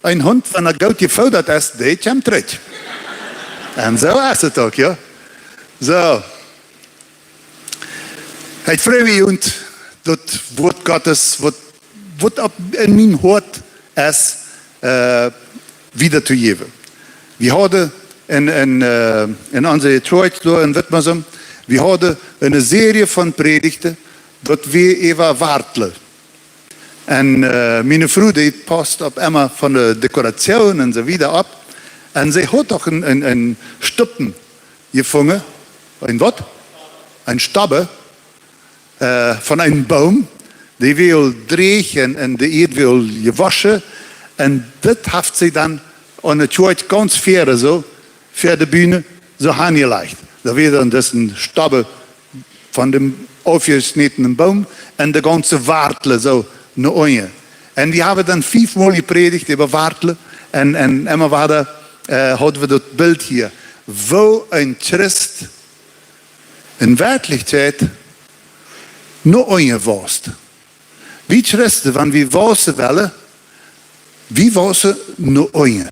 ein Hund, wenn er gut gefordert ist, der kommt zurück. Und so ist es auch, ja. So. Ich freue mich, und das Wort Gottes, was in mein Hort ist, wiederzugeben. Wir haben in unserer Church in Wittmersum, wir haben eine Serie von Predigten, dat wir even wartelen. En meine Frau, die passt op immer von der Dekoration und so wieder ab. Und sie hat auch ein Stuppen gefunden. Ein was? Ein Stabbe von einem Baum. Die will drehen und die Erde will gewaschen. Und das hat sie dann an der Church ganz fair so, für die Bühne, so angelegt. Da wird dann das ein Stabbe von dem aufgeschnittenen Baum und der ganze Wartle so nach unten. Und wir haben dann 5-mal gepredigt über Wartle und immer weiter hatten wir das Bild hier, wo ein Christ in Wirklichkeit nach unten warst. Wie Christen, wenn wir wasen wollen, wie wasen nach unten?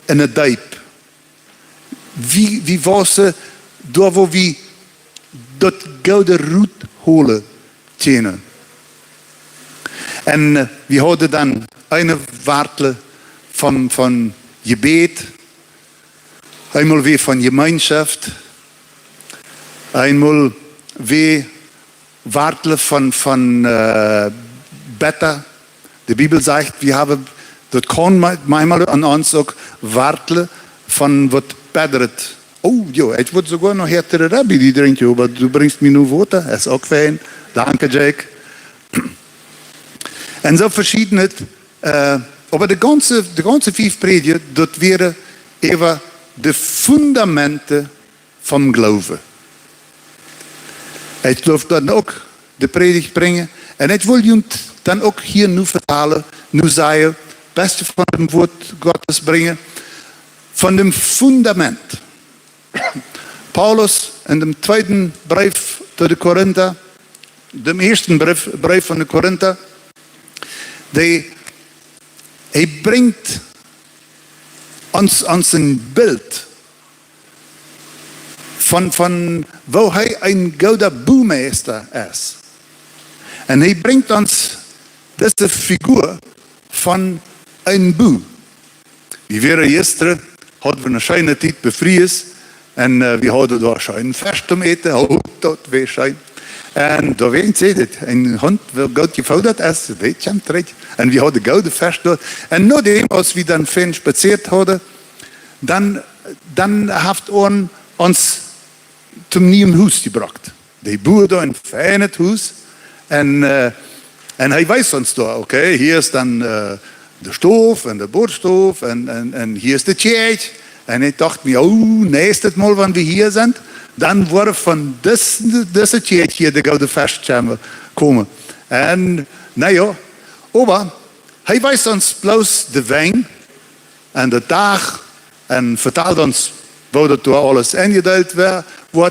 In der Deib. Wie wasen da, wo wir dat gouden roet holen tjenen. En we hadden dan een wartel van gebed, eenmaal weer van gemeenschap, eenmaal weer wartelen van better. De Bibel zegt, we hebben, dat kan manchmal aan ons ook wartelen van wat bettert. Oh, ja, ich würde sogar noch härtere Rabbi, die trinken, aber du bringst mir nur Wasser, das ist auch fein. Danke, Jake. Und so verschiedene, aber die ganze 5 Predigten, das wären eben die Fundamente vom Glauben. Ich darf dann auch die Predigt bringen, und ich will Ihnen dann auch hier nur vertalen, nur sagen, das Beste von dem Wort Gottes bringen, von dem Fundament. Paulus in dem zweiten Brief zu den Korinther, dem ersten Brief von den Korinther, er bringt uns ein Bild von wo er ein guter Buhmeister ist. Und er bringt uns diese Figur von einem Buh. Wie wir gestern hatten wir eine schöne Zeit befriest. Und wir hadden daar schön Fest zum Eten. Oh, dat wäre schön. Und da werden Sie das. Ein Hund, der gut gefordert ist, der kommt recht. Und wir hadden gouden Fest dort. Und nachdem, als wir dann fein spaziert hadden, dann hat uns zum neuen Haus gebracht. Die boer da ein feines Haus. Und er weiß uns da, okay, hier ist dann der Stoff und der Bordstoff und hier ist die Kirche. Und ich dachte mir, oh, nächstes Mal, wenn wir hier sind, dann wurde von dieser Kirche hier der gouden Festschirm kommen. Und, naja, aber er weiß uns bloß den Wein und den Tag und vertelt uns, wo das da alles eingeteilt wird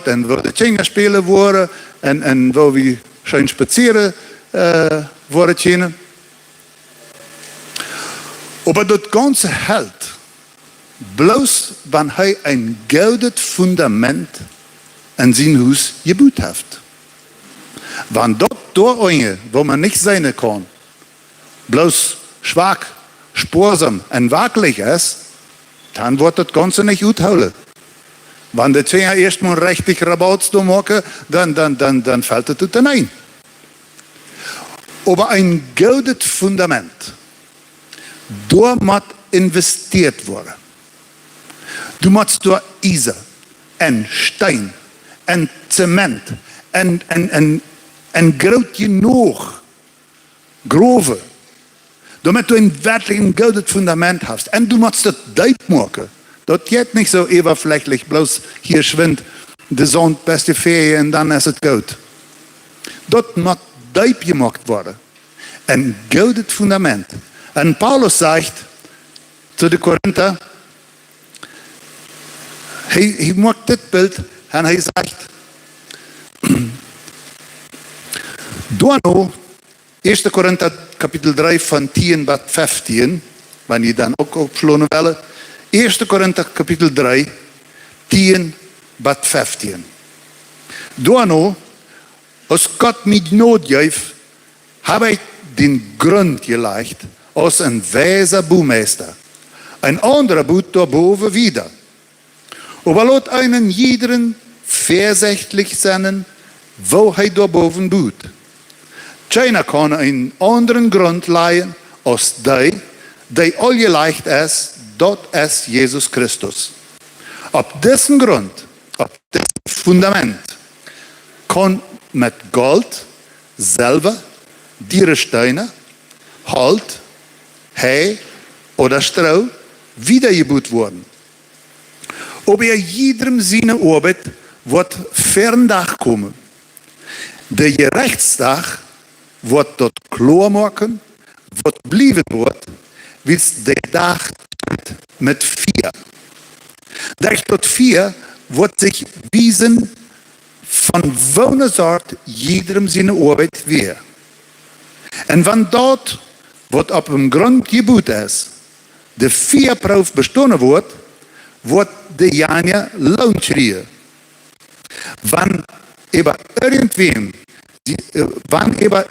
und wo die Kinderspiele wurden und wo wir schön spazieren wurden. Aber das Ganze hält. Bloß, wenn er ein goldenes Fundament an sein Haus gebaut hat. Wenn dort durch, wo man nicht sein kann, bloß schwach, sparsam und wackelig ist, dann wird das Ganze nicht gut holen. Wenn die Zähne erstmal richtig Rabatt machen, dann fällt es dann ein. Aber ein goldenes Fundament, da muss investiert werden. Du musst da Eisen, en Stein, en Zement, en groot genoeg Grove, damit du ein wirklichen goldenes Fundament hast. Und du musst das diep machen. Das geht nicht so oberflächlich, bloß hier schwindet die Sonne, beste Ferien und dann ist es gut. Das muss diep gemacht werden. Ein goldenes Fundament. Und Paulus sagt zu den Korinther, hij maakt dit Bild und er sagt, Dono, 1. Korinther Kapitel 3 von 10 bis 15, wanneer je dan ook opslonen willen. 1 Korinther kapitel 3, 10 tot 15. Daarna, als Gott mich Not geeft, habe ich den Grund gelegt, als ein weiser Baumeister. Ein anderer baut daarboven wieder. Aber laat einen jeden voorzichtig zijn, wo hij daarboven baut. Keiner kann einen anderen Grund leihen, als die al gelegd is, dat is Jesus Christus. Op diesen Grund, op diesem Fundament, kann mit Gold, Silber, Dierensteine, Halt, Heu oder Stroh wiedergebaut worden. Aber jedem seine Arbeit wird ferndag komen. Der Gerechtsdag wird dort klar machen, wat blijven wordt, is de dag met 4. Dag tot 4 wordt zich wijzen van welke soort jedem zijn arbeid weer. En van dat wat op een grond gebouwd is, de 4 proef bestaan wordt de janja loon schreeuwen. Wanneer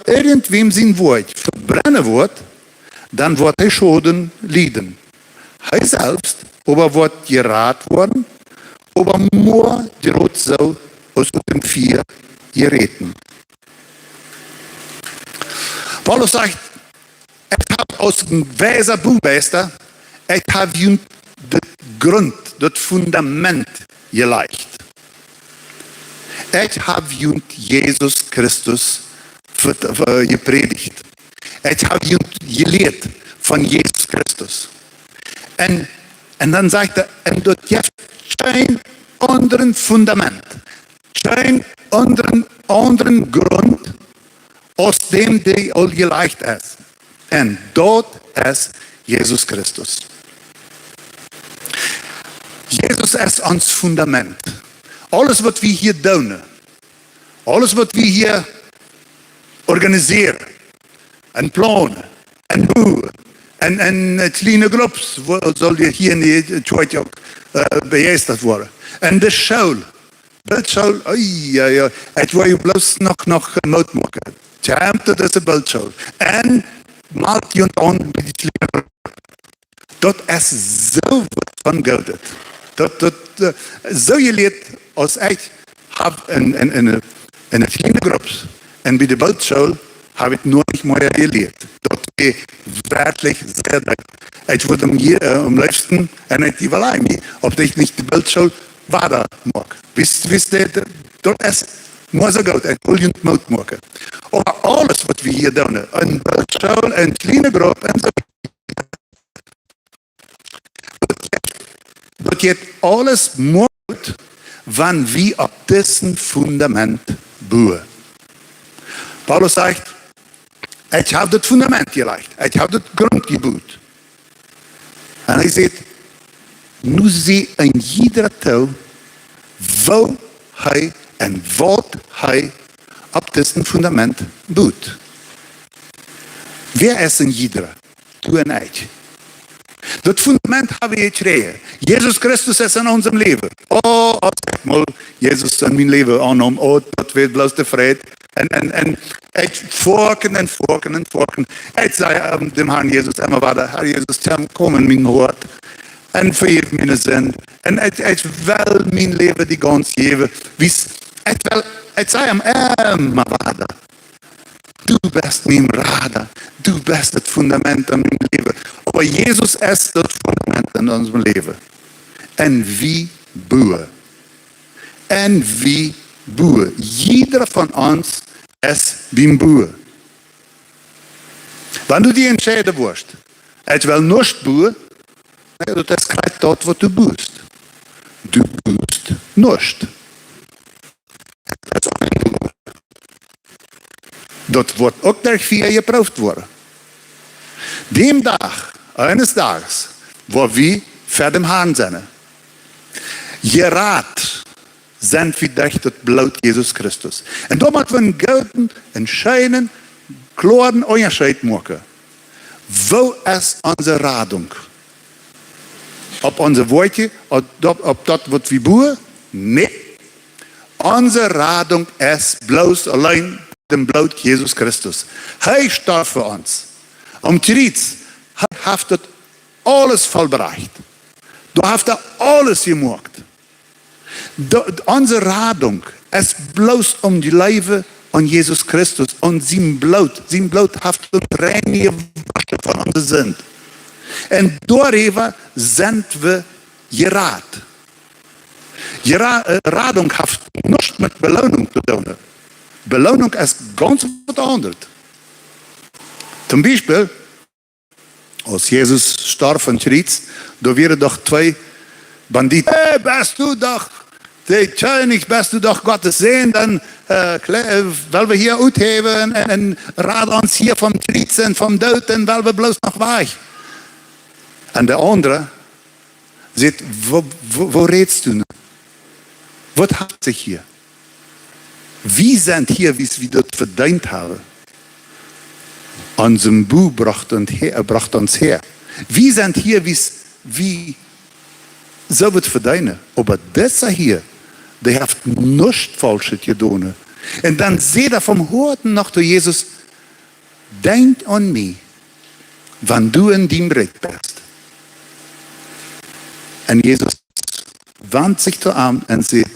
irgendwem zijn woord verbrennen wordt, dan wordt hij Schulden lijden. Hij zelfs aber wordt geraad worden, aber nur die Rot zou aus dem 4 gereten. Paulus sagt, ich habe aus dem weiser Baumeister, ich habe ihm den Grund, das Fundament gelegt. Ich habe ihm Jesus Christus gepredigt. Ich habe ihm gelehrt von Jesus Christus. Und dann sagt er, und dort gibt es kein anderen Fundament, kein anderen Grund, aus dem die all gelegt ist. Und dort ist Jesus Christus. Jesus ist ons Fundament. Alles wat wir hier doen, alles wat wir hier organiseren, en plannen, en bouwen, en kleine groeps, zal je hier in de Church ook begeisterd worden. En de school, beeldschool, het wil je bloos nog mout maken. Tjamte, dat is een beeldschool. En maakt je aan met die kleine groep. Dat is zo wat van goud. Zo je leert als ik heb in een kleine groep en bij de beeldschool heb ik nooit meer geleerd. Dat is werkelijk zeer leuk. Ik word hem luisteren en ik wil eigenlijk op dat ik niet de beeldschool waarder mag. Wist dat is maar zo goed. Ik wil je het mout maken. Maar alles wat we hier doen, een beeldschool, een kleine groep en zo. Dat geht alles mocht, wann wir auf diesem Fundament bauen. Paulus sagt, ich habe das Fundament gelegt, ich habe das Grund gebaut. Und er sagt, nu zie in jeder Tau, wo hij en wat hij op diesem Fundament baut. Wer ist in jeder? Du und ich. Dat fundament hebben we gekregen. Jesus Christus is in unserem Leben. Oh, als ik mal Jesus in mijn leven aannam, oh, dat werd bloos tevreden. En ik vorken. Ik zei dem Herrn Jesus immer weiter, Herr Jesus, kom in mijn hart. En vergeef mijn zin. En ik wil mijn leven die gans geven. Ik zei hem immer weiter. Du bist mein Rader. Du bist das Fundament in meinem Leben. Aber Jesus ist das Fundament in unserem Leben. Und wie bauen. Jeder von uns ist beim Bauen. Wenn du dich entscheiden wirst, ich will nicht bauen, das ist gleich dort, wo du baust. Du baust nicht. Dat wordt ook door 4 geproefd worden. Die dag, eines Tages, wo wir vor dem Herrn sind, geraad sind wir durch das Blut Jesus Christus. Und da müssen wir einen guten, einen scheinen, klaren Unterschied machen. wo ist unsere Radung? Ob unser Wortje, ob das, was wir boeren? Nee. Unsere Radung ist bloß allein dem Blut Jesus Christus. Er starb für uns. Am Kreuz hat er alles vollbracht. Du hast alles gemacht. Unsere Radung ist bloß die Leben an Jesus Christus und sein Blut hat uns rein gewaschen von uns sind. Und darüber sind wir gerat. Radung hat nichts mit Belohnung zu tun. Belohnung ist ganz was anderes. Zum Beispiel, als Jesus starb von Kreuz, da wären doch zwei Banditen. Hey, bist du doch der König, bist du doch Gottes Sehen, dann weil wir hier ausheben und rad uns hier vom Kreuz und vom Tod, weil wir bloß noch weich. Und der andere sagt, wo redest du? Was hat sich hier? Wir sind hier, wie wir das verdient haben. Unser Bu bracht uns her. Wir sind hier, wie so wird verdienen. Aber dieser hier, der hat nichts Falsches getan. Und dann seht er vom Horten noch zu Jesus, denk an mich, wenn du in dem Recht bist. Und Jesus wandt sich zu ihm und sagt,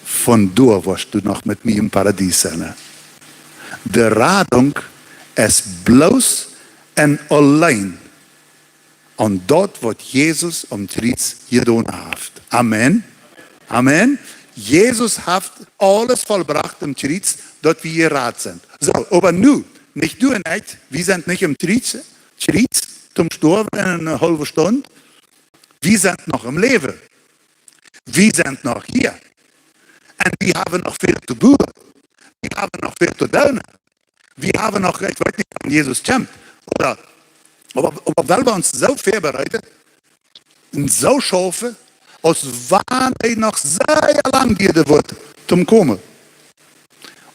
von da wirst du noch mit mir im Paradies sein. Die Radung ist bloß und allein an dort, was Jesus am Kreuz getan hat. Amen. Amen. Jesus hat alles vollbracht am Kreuz, dort wir gerat sind. So, aber nun, nicht du und ich, wir sind nicht im Kreuz zum Sterben in einer halben Stunde. Wir sind noch im Leben. Wir sind noch hier. Und wir haben noch viel zu tun. Wir haben noch viel zu tun. Wir haben noch, ich weiß nicht, wann Jesus kommt. Aber weil wir uns so vorbereiten und so schaffen, als wann er noch sehr lang gehen wird, zum Kommen.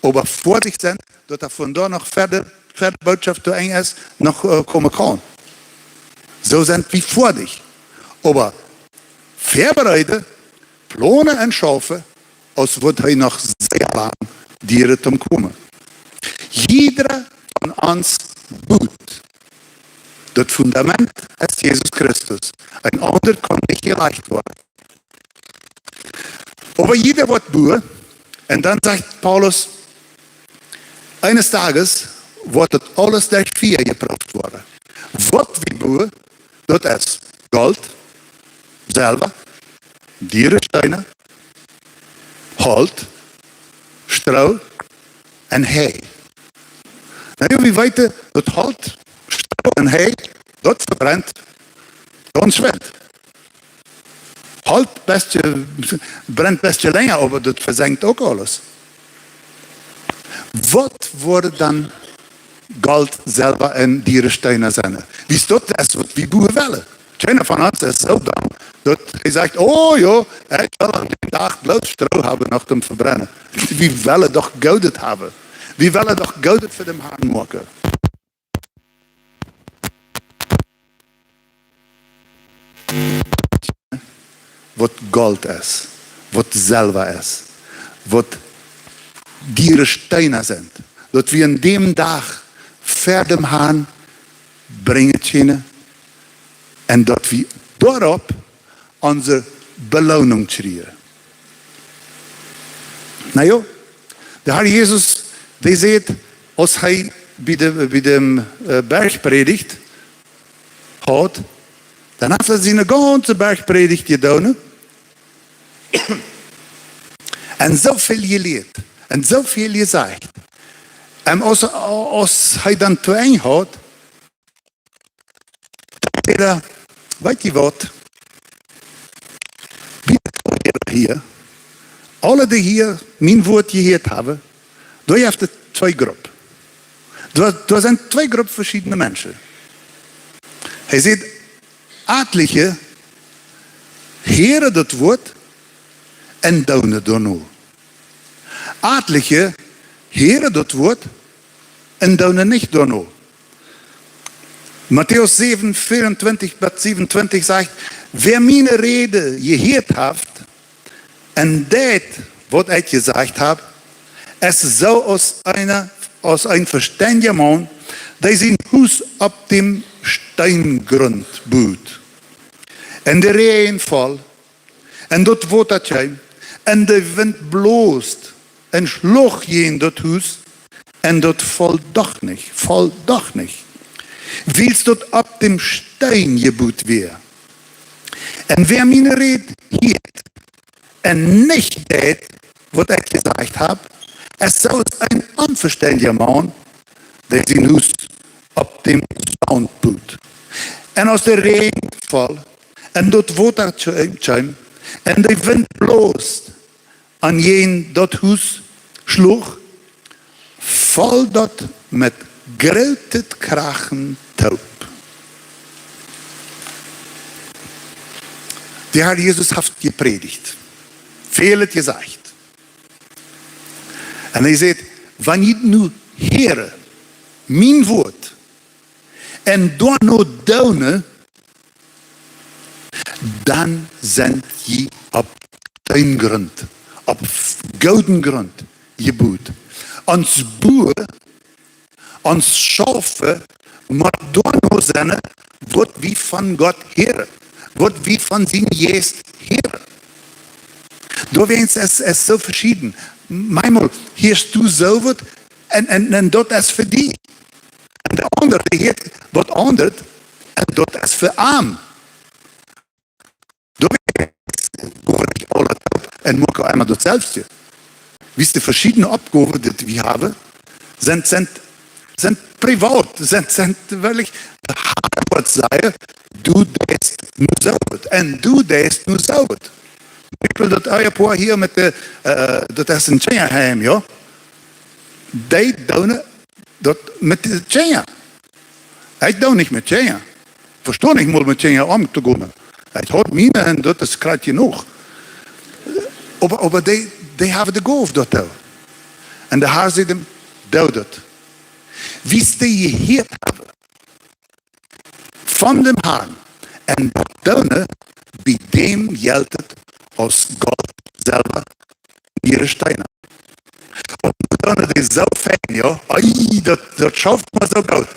Aber vorsichtig sind, dass er von da noch fertig Botschaft zu eng ist, noch kommen kann. So sind wir vorsichtig. Aber vorbereiten, planen und schaffen, als wird er noch sehr lang dienen zum Kommen. Jeder von uns tut. Das Fundament ist Jesus Christus. Ein anderer kann nicht erreicht werden. Aber jeder wird tun. Und dann sagt Paulus, eines Tages wird das alles durch 4 geprüft worden. Was wir tun, das ist Gold, Silber, Dierensteine, Holz, Stroh und Heu. Nou, wie weten dat Holz, Stroh und Heu, das verbrennt ganz schwer. Holz brennt ein bisschen länger, aber das versenkt auch alles. Was wurde dann Gold, Silber und Dierensteine sein? Wie ist das, was wir wollen? Keiner von uns ist so dumm, dass er sagt, oh ja, ich will an dem Tag bloß Stroh haben nach dem Verbrennen. Wir wollen doch Gold haben. Wir wollen doch Gold für den Hahn machen. Was Gold ist, was Silber ist, was Dierensteine sind. Dass wir an dem Tag für den Hahn bringen können. En dat we daarop onze beloning krijgen. Nou ja, de Herr Jesus, die zegt, als hij bij de bergpredigt had, dan heeft hij zijn ganze bergpredigt gedaan. En zoveel geleerd. En zoveel gezegd. En als hij dan te eng had, weet je wat? Hier, alle die hier mijn woord gehoord hebben, daar heeft het 2 groepen. Er zijn 2 groepen verschillende mensen. Hij zegt, etliche heren dat woord en doen het daarna. Etliche heren dat woord en doen het niet daarna. Matthäus 7, 24 bis 27 sagt, wer meine Rede gehört hat, en deed wat ik gezegd heb, es zou als een verstandiger man, die zijn huis op dem steingrund bouwt. En de regen valt, en dat watertje, en de wind bloost, en sloeg je in dat huis, en dat valt doch niet. Wils dat op dem Stein gebouwd weer. En wer meine Rede hielt, en nicht deed, wat ik gezegd heb, es zou een onverstandiger man, der zijn huis op dem Stein bouwt. En als de regen valt, en dat watertje, en de wind bloost, aan jeen dat huis sloeg, valt dat met grote krachten taub. Der Herr Jesus hat gepredigt. Veel het gezegd. En hij zegt, wanneer je nu heren, mijn woord, en door no donen, dan zijn je op tuingrond, op gouden grond gebouwd. Ons boeren, ons schafen, maar door no zijn, wat wie van God heren, wat wie van zijn geest heren. Door wens is zo verschieden. Manchmal heerst du zo wat en dat is voor die. En de ander heert wat anders en dat is voor arm. Door wens hoor ik al het op en moet ik einmal datzelfde. Wie de verschiedene opgaven die we hebben, zijn privat, zijn wirklich de Harvard zeggen, doe deze nu zo wat en doe deze nu zo wat. Ik wil dat eierpaar hier met de, dat is een Tjenjaheim, ja. Die doen dat met de Tjenja. Ik doe niet met Tjenja. Verstoor ik moet met Tjenja om te gaan. Ik houd mine en dat is krijg je nog. Maar die hebben de golf dat ook. En de haar zegt hem, doe dat. Wie ste je hier hebben van de haan en dat doen, bij dem geldt het als God selber ihre Steine. Und dann ist es so fein, ja. Ai, das schafft man so gut.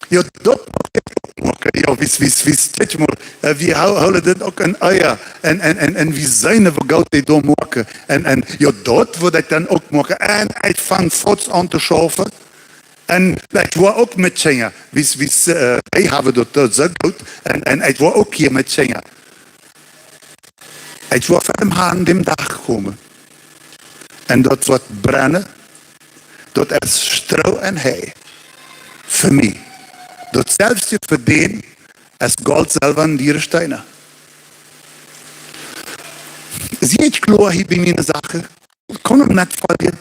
Ja, dat mag ik ook maken. Ja, wie steeds maar. Wie houden dit ook een eier. En wie zijn we goud die door maken. En ja, dat wil ik dan ook maken. En ik vang fots aan te schaffen. En ik wil ook met zingen. Wij hebben dat zo goed. En ik wil ook hier met zingen. Ik wil van hem aan de dag komen. En dat wordt brennen. Dat is stro en hei. Voor mij. Dat zelfs je verdient als God zelf aan die steinen. Zie je klaar hier bij mijn zaken? Ik kon hem net volgen.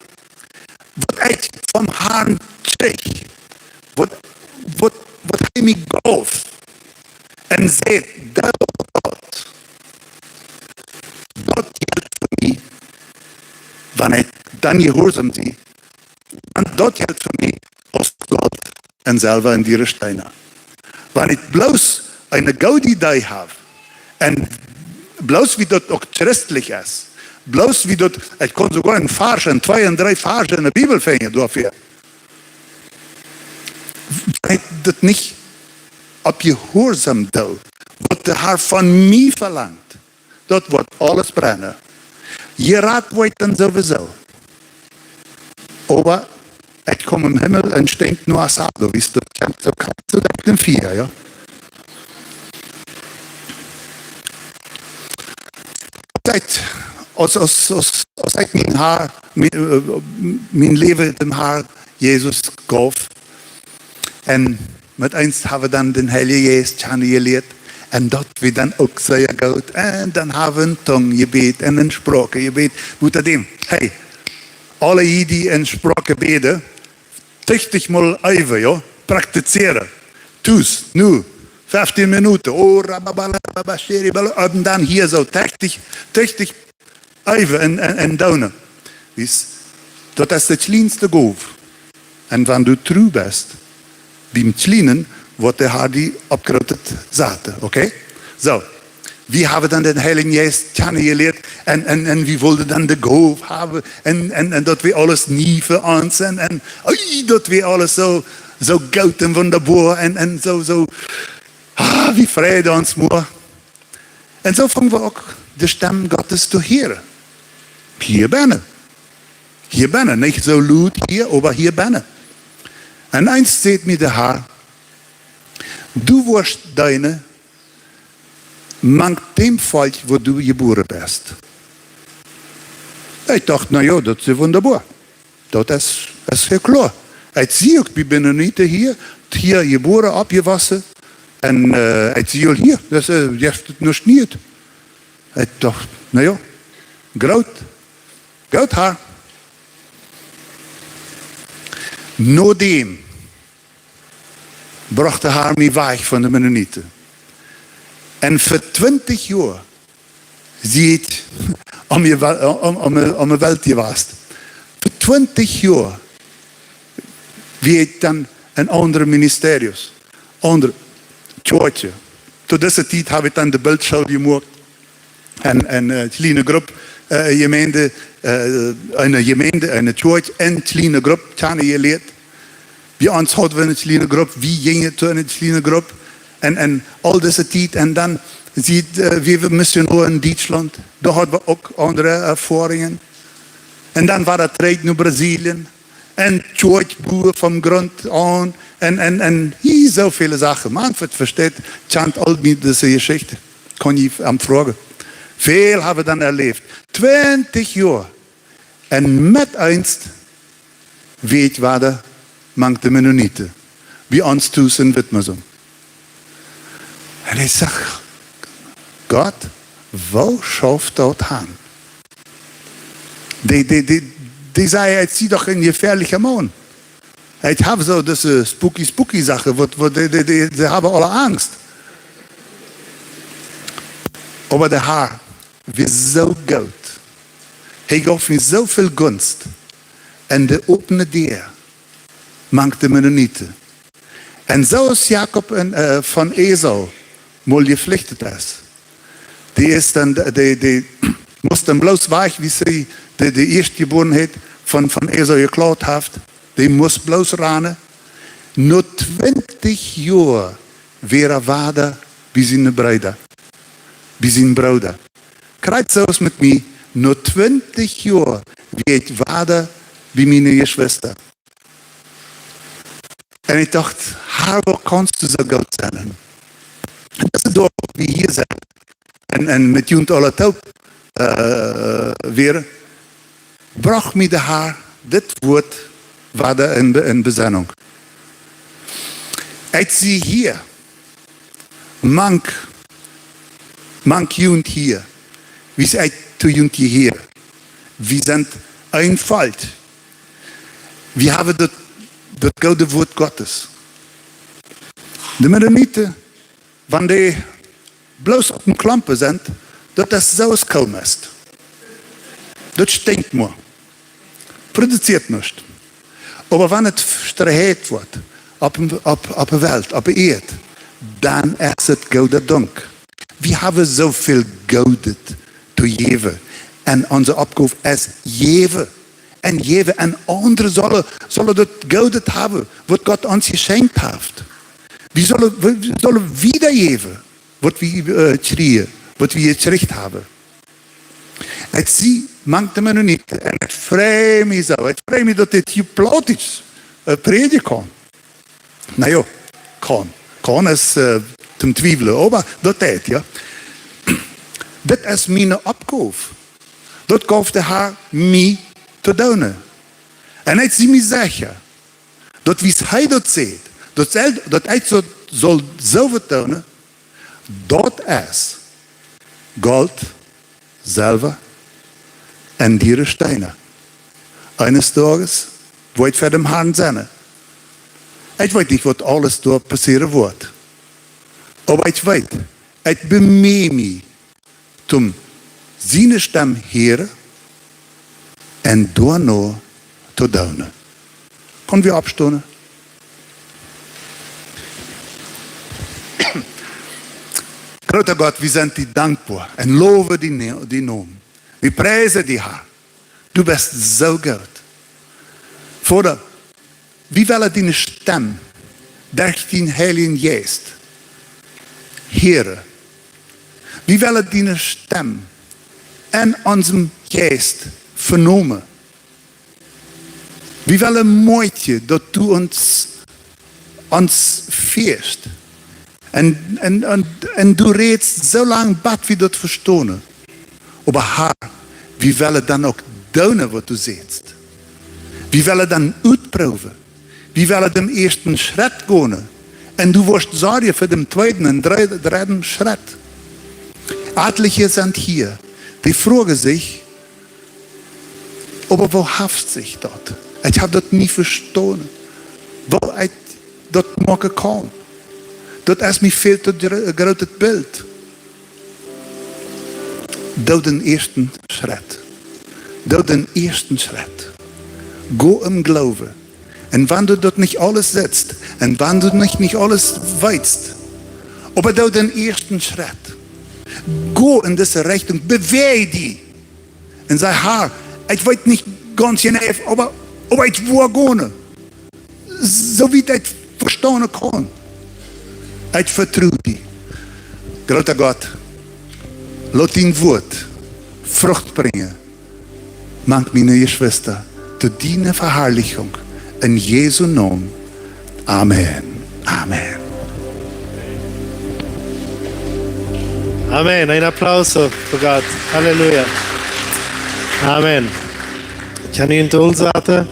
Wat ik van haar kreeg. Wat hij me gaf. En zei, dat geldt voor mij. Wanneer ik dan gehoorzaam zie. En dat geldt voor mij als God en zelf in die steinen. Wanneer ik bloos een gouden dag heb. En bloos wie dat ook christelijk is. Bloos wie dat, ik kon sogar een vers en 2 en 3 versen in de Bibel vinden daarvoor. Ik dat niet op je gehoorzaam doe. Wat de Heer van mij verlangt. Dat wordt alles brennen. Je raad wordt dan sowieso. Maar ik kom im Himmel en stinkt nur Asado. Wie du kennst, so kannst du den 4, ja. Als ik mijn leven dem Haar Jezus gaf. En met eens hebben we dan den Heilige Geest geleerd. En dat we dan ook zeer goed. En dan hebben we een tonggebed en een spraakgebed. Moet dat doen. Hey, alle die in spraak beden, 60 mal even, ja, praktiseren. Dus, nu, 15 minuten. En dan hier zo 30 even en donen. Dat is de kleinste golf. En wanneer du trouw bent, beim Kleinen wat de haar die opgerotet zaten. Oké? Zo. Wie hebben dan den Heiligen Geest kennengeleerd en wie wilde dan de Goof hebben en dat we alles nie voor ons en dat we alles zo goud en wunderbaar en zo wie vrede ons moe. En zo vangen we ook de stem Gottes te horen. Hier binnen. Hier binnen. Niet zo luid hier, maar hier binnen. En eens zegt mir de Herr, du wirst deine mank dem Volk, wo du geboren bist. Ik dacht, nou ja, dat is wunderbar. Dat is heel klar. Ik zie ook, ik ben niet hier geboren, opgewassen. En ik zie ook hier, dus je hebt het nog niet. Ik dacht, nou ja, groot haar. Nadem bracht de haar mij weg van de Mennonieten. En voor 20 jaar zie het om de welt geweest. Voor 20 jaar wie het dan in andere ministeries, andere kerken. Tot deze tijd heb ik dan de beeldshow gemaakt. En een kleine groep gemeente, een kerk en een kleine groep kennengeleerd. Bij ons hadden we een kleine groep, wie gingen toen in een kleine groep. En al deze tijd. En dan zie je, we missionaren in Duitsland. Daar hadden we ook andere ervaringen. En dan was het reis naar Brazilië. En kerkboeren van grond aan. En hier zoveel zaken. Man, voor het verstaat, chant al niet deze geschichte. Kon je hem vragen. Veel hebben we dan erleefd. 20 jaar. En met eens weet waar de mank de Mennonieten. Bij ons thuis in Witmersum. En ik zeg, God, waar schaft dat aan? Die zei, het zie toch een gefährliche man. Ik heb zo deze spooky zaken, die hebben alle angst. Maar de Herr weer zo goed. Hij gaf me zoveel gunst. En de opene deur mank de Mennonieten. En zoals Jacob van Esau mal gevluchtet is. Die is dan, die moest dan bloos weg, wie ze de eerstgeborenheid van Esau geklaut heeft. Die moest bloos rennen. Na 20 jaar weer vader bij zijn bruider. Bij zijn broeder. Krijgt zoals met mij. Na 20 jaar weet vader bij mijn geschwister. En ik dacht, waar kannst du zo goed zijn? En dat is door wie hier zijn. En met junt alle touw weer. Bracht mij de Herr dit woord vader in bezinnung. Ik zie hier. Mank junt hier. Wie seid du junt hier? Wir sind ein Volk. Wir haben das gouden woord Gottes. De Mennonieten, wanneer die bloos op een klampen zijn, dat is zoals koud is. Dat stinkt maar. Produziert nichts. Aber wenn het strijd wordt op de wereld, op de aarde, dan is het gouden dank. We hebben zoveel goud te geven. En onze opgave is geven. En geven. En anderen zullen dat goud hebben, wat God ons geschenkt heeft. We zullen wiedergeven, wat we schreeuwen, wat we gericht hebben. Ik zie mank de Mennonieten. En ik vrees me zo. Ik vrees me dat dit hier plat is. Predigen kan. Nou ja, kan. Kan is te twijfelen. Maar dat is, ja. Dit is mijn opgave. Dat gaf de Heer mij te doen. En ik zie me zeggen, dat wie hij dat zegt, dat hij zal zo vertonen, dat is goud, zilver en dure stenen. Eines Tages wil ik voor de Herrn zijn. Ik weet niet wat alles door passeren wordt. Maar ik weet, ik bemee me om zijn stem heren en daarna te doen. Kunnen we opstaan? Grote Gott, wir sind dir dankbar und loben die Namen. Wir preisen die Herr. Du bist so gut. Vater, wie willen deine Stimme durch den Heiligen Geist hören? Wie willen deine Stimme in unserem Geist vernehmen? Wie willen moeite dat du uns führst? Und du redest so lange bad, wie du das verstehen. Aber Herr, wie willen dan ook doen wat du siehst? Wie willen dan uitproeven? Wie willen den ersten Schritt gehen? Und du wirst sorgen für den zweiten und dritten Schritt. Etliche sind hier, die fragen sich, aber wo haft sich dort? Ich habe das nie verstanden. Wo ich das machen kann. Das ist mir viel zu großes Bild. Doe den ersten Schritt. Doe den ersten Schritt. Go im Glauben. Und wenn du dort nicht alles setzt, und wenn du nicht alles weißt, aber doe den ersten Schritt. Go in diese Richtung, bewege dich. Und sag, Herr, ich weiß nicht ganz genau, aber ich will gehen. So wie ich verstehen kann. Ich vertraue dich. Großer Gott, lass dein Wort Frucht bringen. Mank meine Geschwister, zu deiner Verherrlichung. In Jesu Namen. Amen. Amen. Amen. Ein Applaus für Gott. Halleluja. Amen. Kan u inte undsätta?